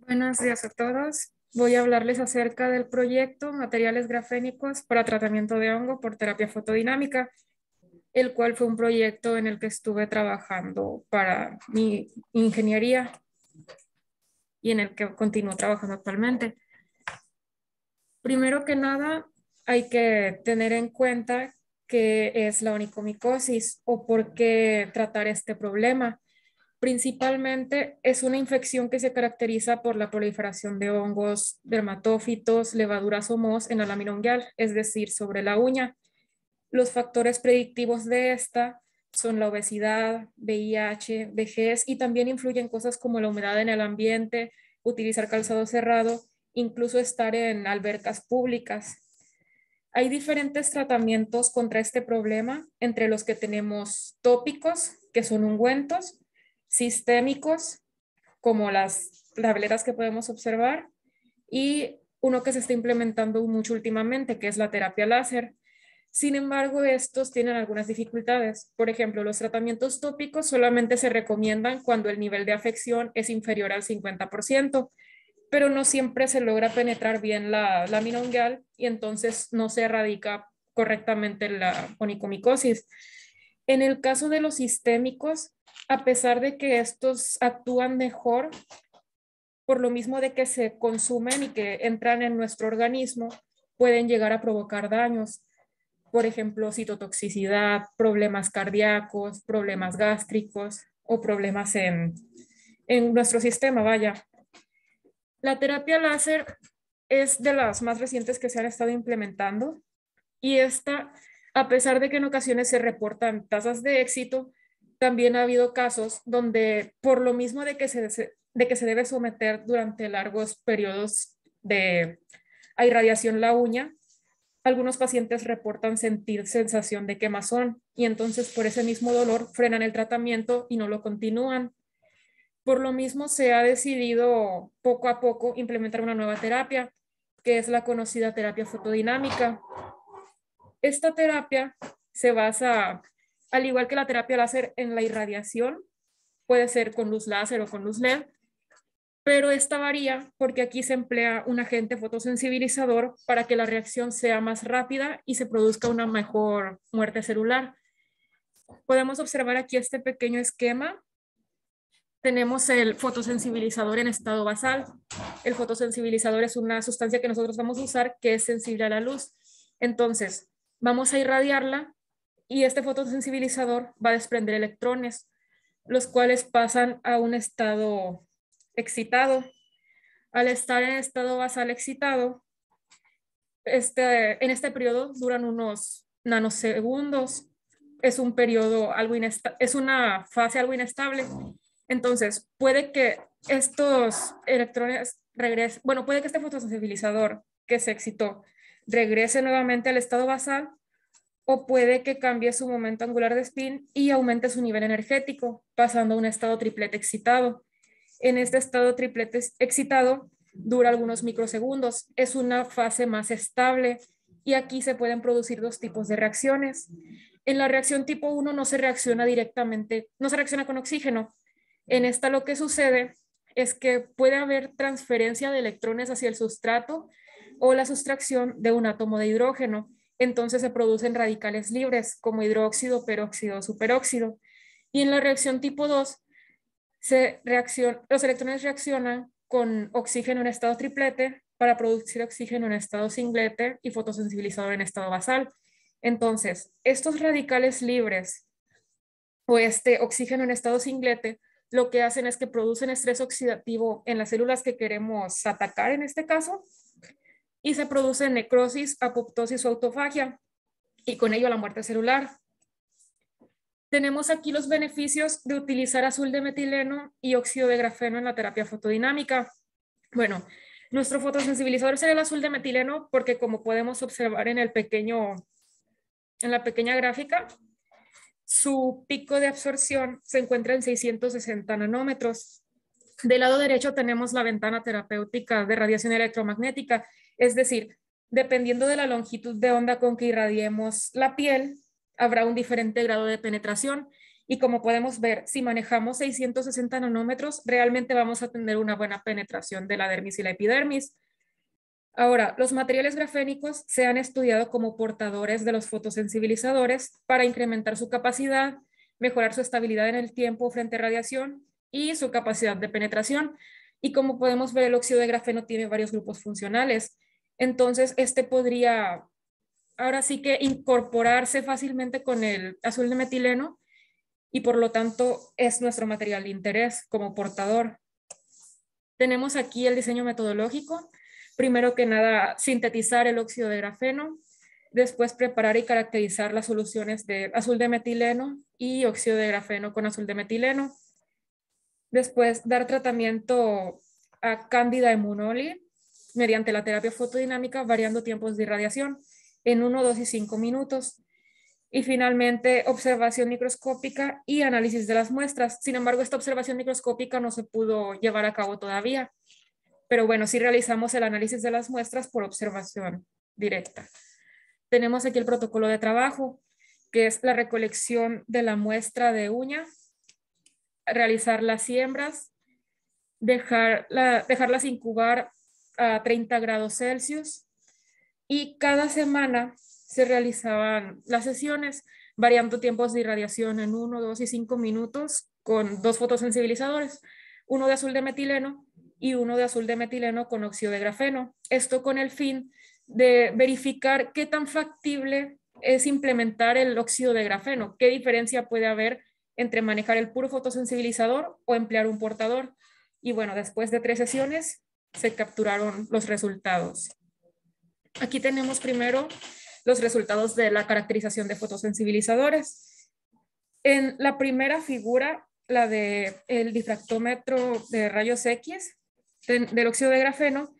Buenos días a todos. Voy a hablarles acerca del proyecto Materiales Grafénicos para Tratamiento de Hongo por Terapia Fotodinámica, el cual fue un proyecto en el que estuve trabajando para mi ingeniería y en el que continúo trabajando actualmente. Primero que nada, hay que tener en cuenta qué es la onicomicosis o por qué tratar este problema. Principalmente es una infección que se caracteriza por la proliferación de hongos, dermatófitos, levaduras o mohos en la lámina unguial, es decir, sobre la uña. Los factores predictivos de esta son la obesidad, VIH, vejez y también influyen cosas como la humedad en el ambiente, utilizar calzado cerrado, incluso estar en albercas públicas. Hay diferentes tratamientos contra este problema, entre los que tenemos tópicos, que son ungüentos, sistémicos, como las tabletas que podemos observar, y uno que se está implementando mucho últimamente, que es la terapia láser. Sin embargo, estos tienen algunas dificultades. Por ejemplo, los tratamientos tópicos solamente se recomiendan cuando el nivel de afección es inferior al 50%, pero no siempre se logra penetrar bien la lámina unguial y entonces no se erradica correctamente la onicomicosis. En el caso de los sistémicos, a pesar de que estos actúan mejor, por lo mismo de que se consumen y que entran en nuestro organismo, pueden llegar a provocar daños. Por ejemplo, citotoxicidad, problemas cardíacos, problemas gástricos o problemas en nuestro sistema, vaya. La terapia láser es de las más recientes que se han estado implementando y esta, a pesar de que en ocasiones se reportan tasas de éxito, también ha habido casos donde por lo mismo de que se debe someter durante largos periodos a irradiación la uña, algunos pacientes reportan sentir sensación de quemazón y entonces por ese mismo dolor frenan el tratamiento y no lo continúan. Por lo mismo, se ha decidido poco a poco implementar una nueva terapia, que es la conocida terapia fotodinámica. Esta terapia se basa, al igual que la terapia láser, en la irradiación, puede ser con luz láser o con luz LED, pero esta varía porque aquí se emplea un agente fotosensibilizador para que la reacción sea más rápida y se produzca una mejor muerte celular. Podemos observar aquí este pequeño esquema. Tenemos el fotosensibilizador en estado basal. El fotosensibilizador es una sustancia que nosotros vamos a usar que es sensible a la luz. Entonces, vamos a irradiarla y este fotosensibilizador va a desprender electrones, los cuales pasan a un estado excitado. Al estar en estado basal excitado, en este periodo duran unos nanosegundos. Es un periodo es una fase algo inestable. Entonces, puede que estos electrones regresen, bueno, puede que este fotosensibilizador que se excitó regrese nuevamente al estado basal o puede que cambie su momento angular de spin y aumente su nivel energético, pasando a un estado triplete excitado. En este estado triplete excitado dura algunos microsegundos, es una fase más estable y aquí se pueden producir dos tipos de reacciones. En la reacción tipo 1 no se reacciona directamente, no se reacciona con oxígeno. En esta lo que sucede es que puede haber transferencia de electrones hacia el sustrato o la sustracción de un átomo de hidrógeno. Entonces se producen radicales libres como hidróxido, peróxido, superóxido. Y en la reacción tipo 2 los electrones reaccionan con oxígeno en estado triplete para producir oxígeno en estado singlete y fotosensibilizador en estado basal. Entonces, estos radicales libres o este oxígeno en estado singlete lo que hacen es que producen estrés oxidativo en las células que queremos atacar en este caso y se produce necrosis, apoptosis o autofagia y con ello la muerte celular. Tenemos aquí los beneficios de utilizar azul de metileno y óxido de grafeno en la terapia fotodinámica. Bueno, nuestro fotosensibilizador será el azul de metileno porque como podemos observar en la pequeña gráfica, su pico de absorción se encuentra en 660 nanómetros. Del lado derecho tenemos la ventana terapéutica de radiación electromagnética, es decir, dependiendo de la longitud de onda con que irradiemos la piel, habrá un diferente grado de penetración Y como podemos ver, si manejamos 660 nanómetros, realmente vamos a tener una buena penetración de la dermis y la epidermis. Ahora, los materiales grafénicos se han estudiado como portadores de los fotosensibilizadores para incrementar su capacidad, mejorar su estabilidad en el tiempo frente a radiación y su capacidad de penetración. Y como podemos ver, el óxido de grafeno tiene varios grupos funcionales. Entonces, este podría ahora sí que incorporarse fácilmente con el azul de metileno y por lo tanto es nuestro material de interés como portador. Tenemos aquí el diseño metodológico. Primero que nada, sintetizar el óxido de grafeno, después preparar y caracterizar las soluciones de azul de metileno y óxido de grafeno con azul de metileno. Después, dar tratamiento a Candida immunoli mediante la terapia fotodinámica variando tiempos de irradiación en 1, 2 y 5 minutos. Y finalmente, observación microscópica y análisis de las muestras. Sin embargo, esta observación microscópica no se pudo llevar a cabo todavía. Pero bueno, sí realizamos el análisis de las muestras por observación directa. Tenemos aquí el protocolo de trabajo, que es la recolección de la muestra de uña, realizar las siembras, dejarlas incubar a 30 grados Celsius y cada semana se realizaban las sesiones variando tiempos de irradiación en 1, 2 y 5 minutos con 2 fotosensibilizadores, uno de azul de metileno y uno de azul de metileno con óxido de grafeno. Esto con el fin de verificar qué tan factible es implementar el óxido de grafeno, qué diferencia puede haber entre manejar el puro fotosensibilizador o emplear un portador. Y bueno, después de 3 sesiones se capturaron los resultados. Aquí tenemos primero los resultados de la caracterización de fotosensibilizadores. En la primera figura, la del difractómetro de rayos X del óxido de grafeno,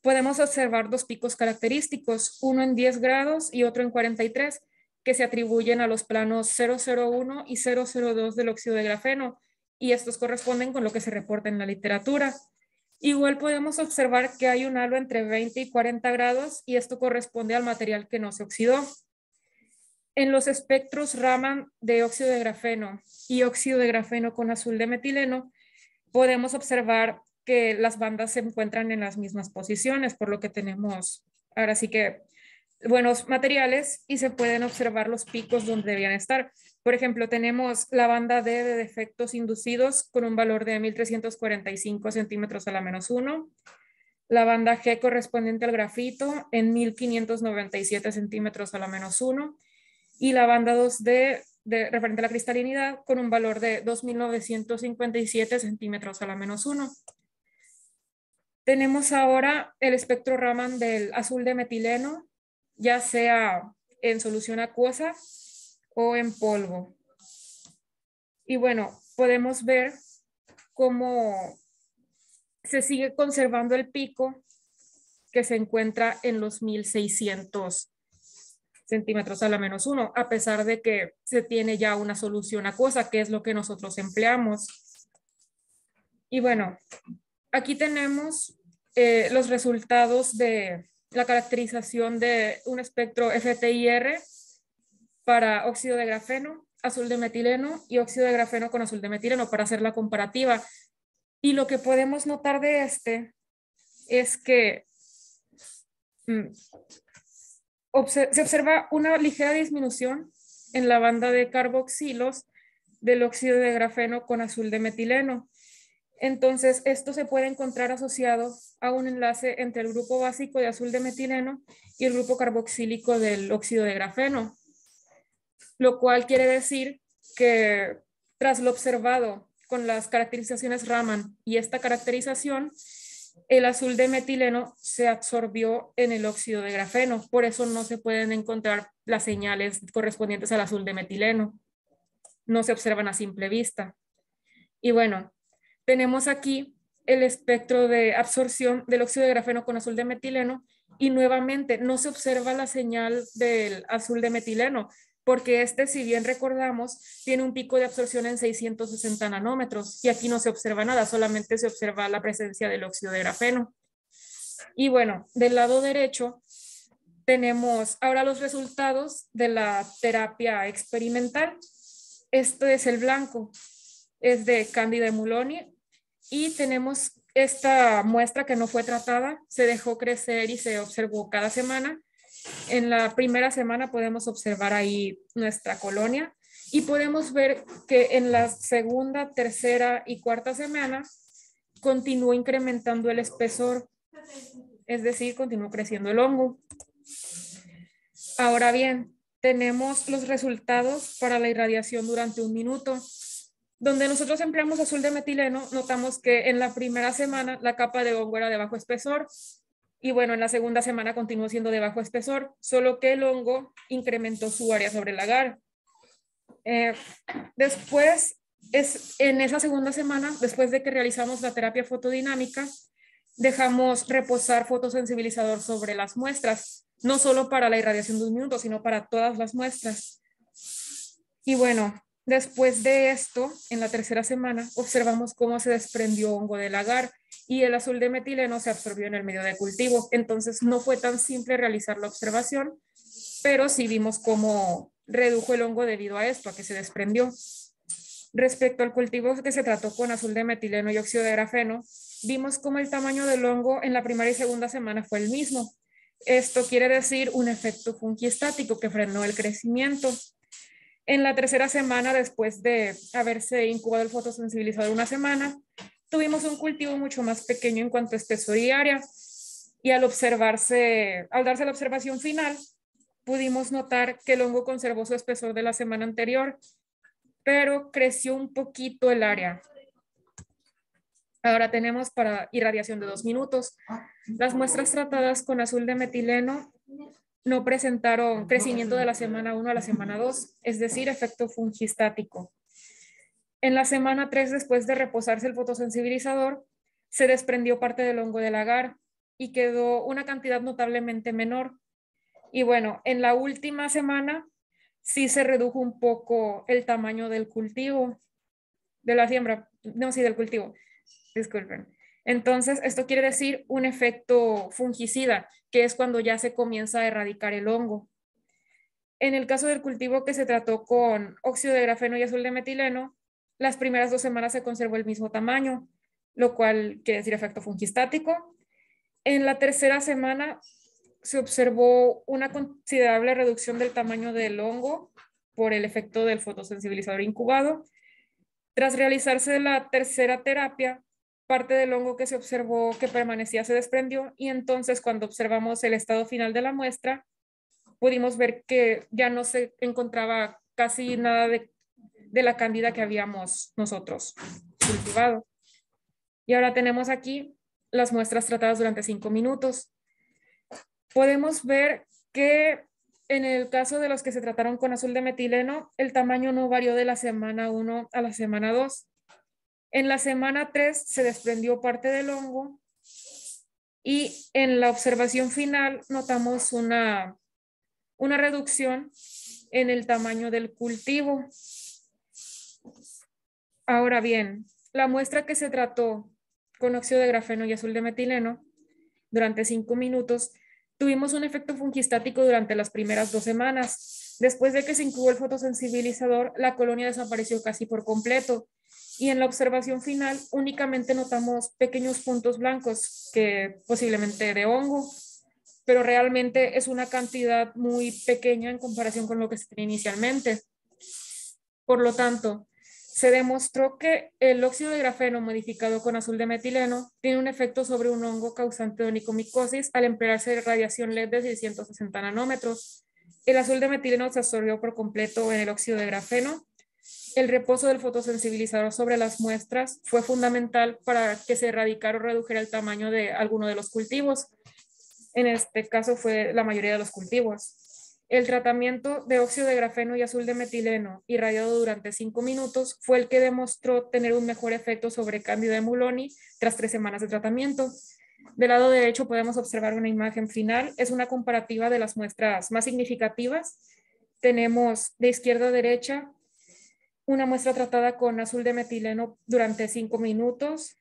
podemos observar 2 picos característicos, uno en 10 grados y otro en 43, que se atribuyen a los planos 001 y 002 del óxido de grafeno, y estos corresponden con lo que se reporta en la literatura. Igual podemos observar que hay un halo entre 20 y 40 grados y esto corresponde al material que no se oxidó. En los espectros Raman de óxido de grafeno y óxido de grafeno con azul de metileno, podemos observar que las bandas se encuentran en las mismas posiciones, por lo que tenemos ahora sí que buenos materiales y se pueden observar los picos donde debían estar. Por ejemplo, tenemos la banda D de defectos inducidos con un valor de 1345 centímetros a la menos 1, la banda G correspondiente al grafito en 1597 centímetros a la menos 1 y la banda 2D referente a la cristalinidad con un valor de 2957 centímetros a la menos 1. Tenemos ahora el espectro Raman del azul de metileno, ya sea en solución acuosa o en polvo. Y bueno, podemos ver cómo se sigue conservando el pico que se encuentra en los 1600 centímetros a la menos 1, a pesar de que se tiene ya una solución acuosa, que es lo que nosotros empleamos. Y bueno, aquí tenemos los resultados de la caracterización de un espectro FTIR para óxido de grafeno, azul de metileno y óxido de grafeno con azul de metileno para hacer la comparativa. Y lo que podemos notar de este es que se observa una ligera disminución en la banda de carboxilos del óxido de grafeno con azul de metileno. Entonces, esto se puede encontrar asociado a un enlace entre el grupo básico de azul de metileno y el grupo carboxílico del óxido de grafeno, lo cual quiere decir que tras lo observado con las caracterizaciones Raman y esta caracterización, el azul de metileno se absorbió en el óxido de grafeno, por eso no se pueden encontrar las señales correspondientes al azul de metileno, no se observan a simple vista. Y bueno, tenemos aquí el espectro de absorción del óxido de grafeno con azul de metileno y nuevamente no se observa la señal del azul de metileno, porque este, si bien recordamos, tiene un pico de absorción en 660 nanómetros y aquí no se observa nada, solamente se observa la presencia del óxido de grafeno. Y bueno, del lado derecho tenemos ahora los resultados de la terapia experimental. Esto es el blanco, es de Candida emuloni y tenemos esta muestra que no fue tratada, se dejó crecer y se observó cada semana. En la primera semana podemos observar ahí nuestra colonia y podemos ver que en la segunda, tercera y cuarta semana continúa incrementando el espesor, es decir, continúa creciendo el hongo. Ahora bien, tenemos los resultados para la irradiación durante 1 minuto. Donde nosotros empleamos azul de metileno, notamos que en la primera semana la capa de hongo era de bajo espesor y bueno, en la segunda semana continuó siendo de bajo espesor, solo que el hongo incrementó su área sobre el agar. Después, en esa segunda semana, después de que realizamos la terapia fotodinámica, dejamos reposar fotosensibilizador sobre las muestras, no solo para la irradiación de 1 minuto, sino para todas las muestras. Y bueno, después de esto, en la tercera semana, observamos cómo se desprendió hongo del agar y el azul de metileno se absorbió en el medio de cultivo. Entonces, no fue tan simple realizar la observación, pero sí vimos cómo redujo el hongo debido a esto, a que se desprendió. Respecto al cultivo que se trató con azul de metileno y óxido de grafeno, vimos cómo el tamaño del hongo en la primera y segunda semana fue el mismo. Esto quiere decir un efecto fungiestático que frenó el crecimiento. En la tercera semana, después de haberse incubado el fotosensibilizador 1 semana, tuvimos un cultivo mucho más pequeño en cuanto a espesor y área. Y al darse la observación final, pudimos notar que el hongo conservó su espesor de la semana anterior, pero creció un poquito el área. Ahora tenemos para irradiación de 2 minutos. Las muestras tratadas con azul de metileno no presentaron crecimiento de la semana 1 a la semana 2, es decir, efecto fungistático. En la semana 3, después de reposarse el fotosensibilizador, se desprendió parte del hongo del agar y quedó una cantidad notablemente menor. Y bueno, en la última semana sí se redujo un poco el tamaño del cultivo, de la siembra, no, sí, del cultivo, disculpen. Entonces, esto quiere decir un efecto fungicida, que es cuando ya se comienza a erradicar el hongo. En el caso del cultivo que se trató con óxido de grafeno y azul de metileno, las primeras 2 semanas se conservó el mismo tamaño, lo cual quiere decir efecto fungistático. En la tercera semana se observó una considerable reducción del tamaño del hongo por el efecto del fotosensibilizador incubado. Tras realizarse la tercera terapia, parte del hongo que se observó que permanecía se desprendió y entonces cuando observamos el estado final de la muestra, pudimos ver que ya no se encontraba casi nada de la cándida que habíamos nosotros cultivado. Y ahora tenemos aquí las muestras tratadas durante 5 minutos. Podemos ver que en el caso de los que se trataron con azul de metileno, el tamaño no varió de la semana 1 a la semana 2. En la semana 3 se desprendió parte del hongo y en la observación final notamos una reducción en el tamaño del cultivo. Ahora bien, la muestra que se trató con óxido de grafeno y azul de metileno durante 5 minutos, tuvimos un efecto fungistático durante las primeras 2 semanas. Después de que se incubó el fotosensibilizador, la colonia desapareció casi por completo. Y en la observación final únicamente notamos pequeños puntos blancos, que posiblemente de hongo, pero realmente es una cantidad muy pequeña en comparación con lo que se tenía inicialmente. Por lo tanto, se demostró que el óxido de grafeno modificado con azul de metileno tiene un efecto sobre un hongo causante de onicomicosis al emplearse radiación LED de 660 nanómetros. El azul de metileno se absorbió por completo en el óxido de grafeno. El reposo del fotosensibilizador sobre las muestras fue fundamental para que se erradicara o redujera el tamaño de alguno de los cultivos. En este caso fue la mayoría de los cultivos. El tratamiento de óxido de grafeno y azul de metileno irradiado durante 5 minutos fue el que demostró tener un mejor efecto sobre Candida emuloni tras 3 semanas de tratamiento. Del lado derecho podemos observar una imagen final. Es una comparativa de las muestras más significativas. Tenemos de izquierda a derecha una muestra tratada con azul de metileno durante 5 minutos,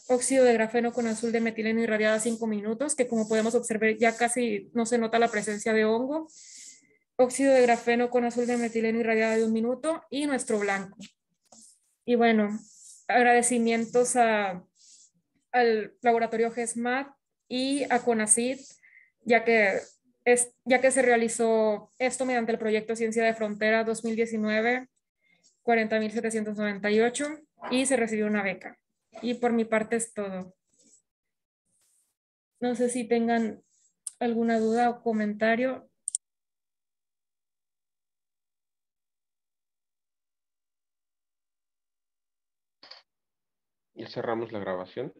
óxido de grafeno con azul de metileno irradiada 5 minutos, que como podemos observar ya casi no se nota la presencia de hongo. óxido de grafeno con azul de metileno irradiada de 1 minuto y nuestro blanco. Y bueno, agradecimientos al laboratorio GESMAT y a CONACYT, ya que, ya que se realizó esto mediante el proyecto Ciencia de Frontera 2019, 40.798, y se recibió una beca. Y por mi parte es todo. No sé si tengan alguna duda o comentario. Ya cerramos la grabación.